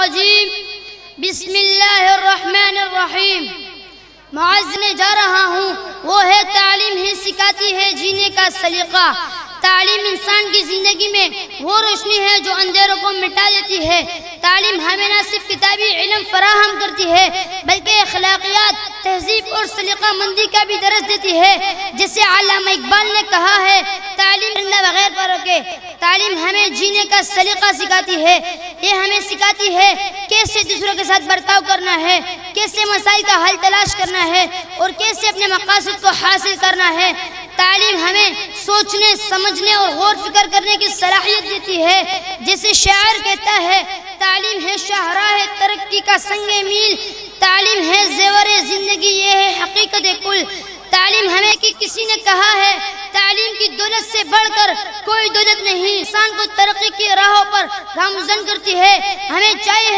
بسم اللہ الرحمن الرحیم. معزنے جا رہا ہوں، وہ ہے تعلیم ہی سکھاتی ہے جینے کا سلیقہ. تعلیم انسان کی زندگی میں وہ روشنی ہے جو اندھیروں کو مٹا دیتی ہے. تعلیم ہمیں نہ صرف کتابی علم فراہم کرتی ہے بلکہ اخلاقیات، تہذیب اور سلیقہ مندی کا بھی درس دیتی ہے. جسے علامہ اقبال نے کہا ہے، تعلیم زندہ بغیر پروں کے. تعلیم ہمیں جینے کا سلیقہ سکھاتی ہے. یہ ہمیں سکھاتی ہے کیسے دوسروں کے ساتھ برتاؤ کرنا ہے، کیسے مسائل کا حل تلاش کرنا ہے اور کیسے اپنے مقاصد کو حاصل کرنا ہے. تعلیم ہمیں سوچنے، سمجھنے اور غور فکر کرنے کی صلاحیت دیتی ہے. جیسے شاعر کہتا ہے، تعلیم ہے شاہراہ ترقی کا سنگ میل، تعلیم ہے زیور زندگی، یہ ہے حقیقت کل. تعلیم ہمیں کہ کسی نے کہا ہے، تعلیم کی دولت سے بڑھ کر کوئی دولت نہیں. انسان کو ترقی کی راہوں پر گامزن کرتی ہے. ہمیں چاہیے